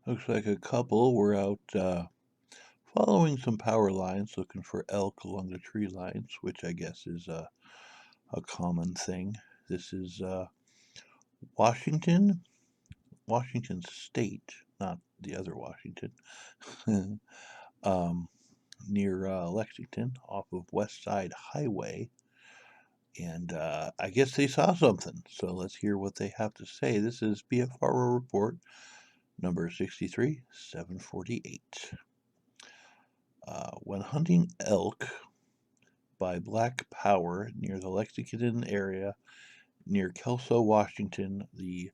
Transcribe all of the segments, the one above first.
Looks like a couple were out following some power lines, looking for elk along the tree lines, which I guess is a common thing. This is Washington, Washington State, not the other Washington, um, near Lexington, off of West Side Highway. And I guess they saw something. So let's hear what they have to say. This is BFRO report number 63748. When hunting elk by Black Power near the Lexington area near Kelso, Washington, the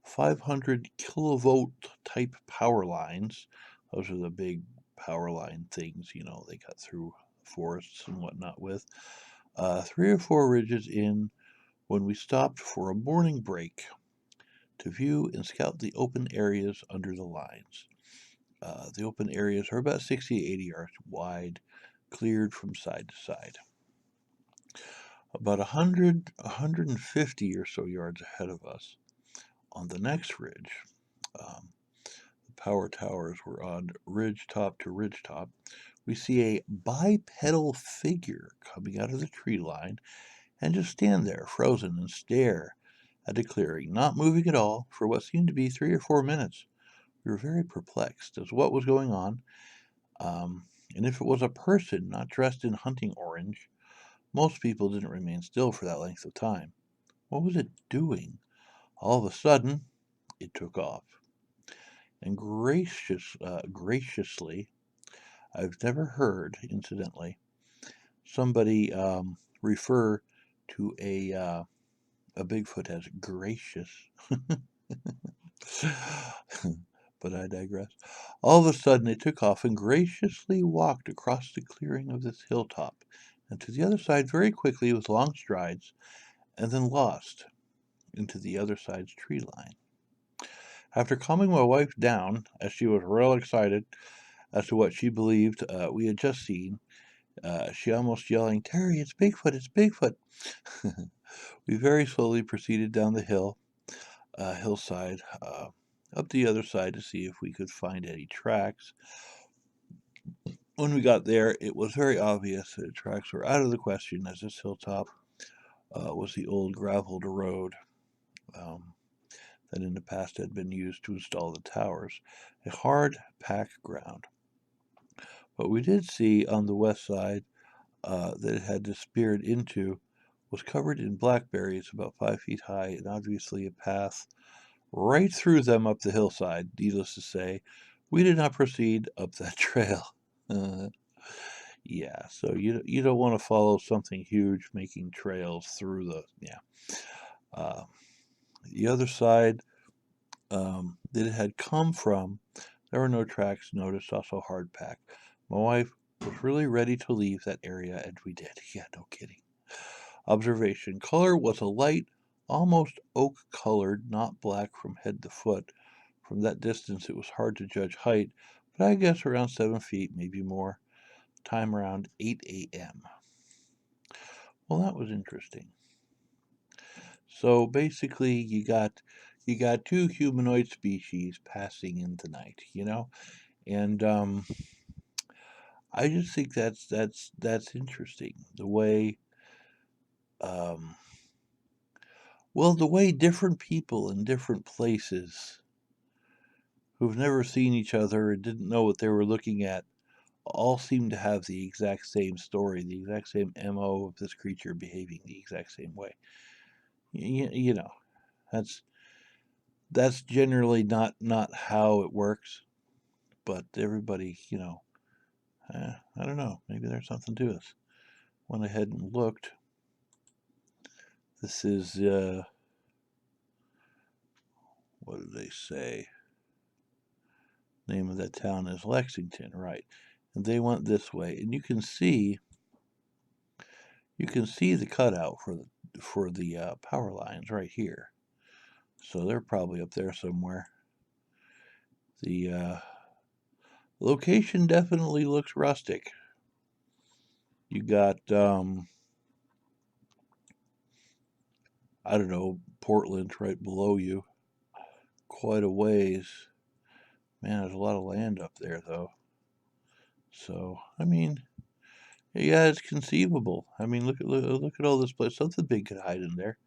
500 kilovolt type power lines, those are the big power line things, they cut through forests and whatnot with, 3 or 4 ridges in when we stopped for a morning break to view and scout the open areas under the lines. The open areas are about 60 to 80 yards wide, cleared from side to side. About 150 or so yards ahead of us, on the next ridge, the power towers were on ridge top to ridge top, we see a bipedal figure coming out of the tree line and just stand there, frozen, and stare at the clearing, not moving at all for what seemed to be 3 or 4 minutes. We were very perplexed as to what was going on, and if it was a person not dressed in hunting orange. Most people didn't remain still for that length of time. What was it doing? All of a sudden, it took off. And graciously, I've never heard, incidentally, somebody refer to a Bigfoot as gracious. But I digress. All of a sudden, it took off and graciously walked across the clearing of this hilltop and to the other side very quickly with long strides, and then lost into the other side's tree line. After calming my wife down, as she was real excited as to what she believed we had just seen, she almost yelling, "Terry, it's Bigfoot, it's Bigfoot!" We very slowly proceeded down the hillside, up the other side to see if we could find any tracks. When we got there, it was very obvious that tracks were out of the question, as this hilltop was the old graveled road that in the past had been used to install the towers, a hard, packed ground. What we did see on the west side that it had disappeared into was covered in blackberries about 5 feet high, and obviously a path right through them up the hillside. Needless to say, we did not proceed up that trail. Yeah, so you don't want to follow something huge making trails through the other side that it had come from. There were no tracks noticed, also hard packed. My wife was really ready to leave that area, and we did. Yeah, no kidding. Observation: color was a light, almost oak colored, not black from head to foot. From that distance, it was hard to judge height, but I guess around 7 feet, maybe more. Time around 8 a.m. Well, that was interesting. So basically, you got two humanoid species passing in the night, and I just think that's interesting. The way, um, well, the way different people in different places who've never seen each other and didn't know what they were looking at all seem to have the exact same story, the exact same MO of this creature behaving the exact same way. You know, that's generally not how it works, but everybody, I don't know, maybe there's something to this. Went ahead and looked. This is what did they say? Name of that town is Lexington, right? And they went this way, and you can see the cutout for the power lines right here. So they're probably up there somewhere. The location definitely looks rustic. You got I don't know, Portland right below you, quite a ways Man, there's a lot of land up there, though. So, I mean, yeah, it's conceivable. I mean, look at all this place. Something big could hide in there.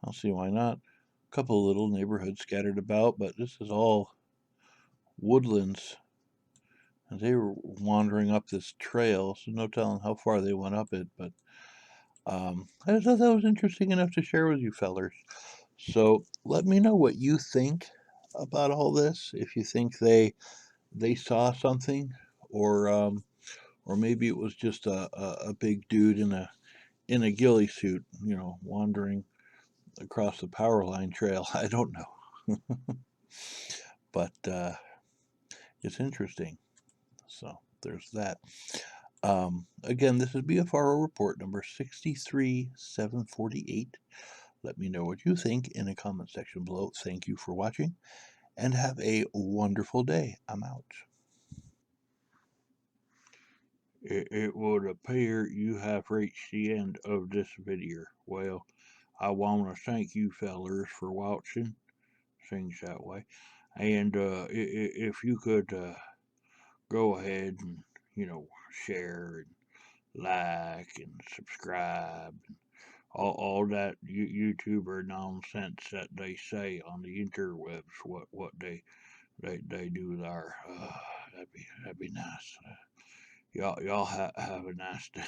I'll see why not. A couple of little neighborhoods scattered about, but this is all woodlands. And they were wandering up this trail, so no telling how far they went up it. But I thought that was interesting enough to share with you fellers. So let me know what you think about all this. If you think they saw something, or or maybe it was just a big dude in a ghillie suit, wandering across the power line trail. I don't know, but it's interesting. So there's that. Again, this is BFRO report number 63748. Let me know what you think in the comment section below. Thank you for watching and have a wonderful day. I'm out. It would appear you have reached the end of this video. Well, I want to thank you fellers for watching things that way. And if you could go ahead and, share and like and subscribe and all that YouTuber nonsense that they say on the interwebs, what they do there. That'd be nice. Y'all have a nice day.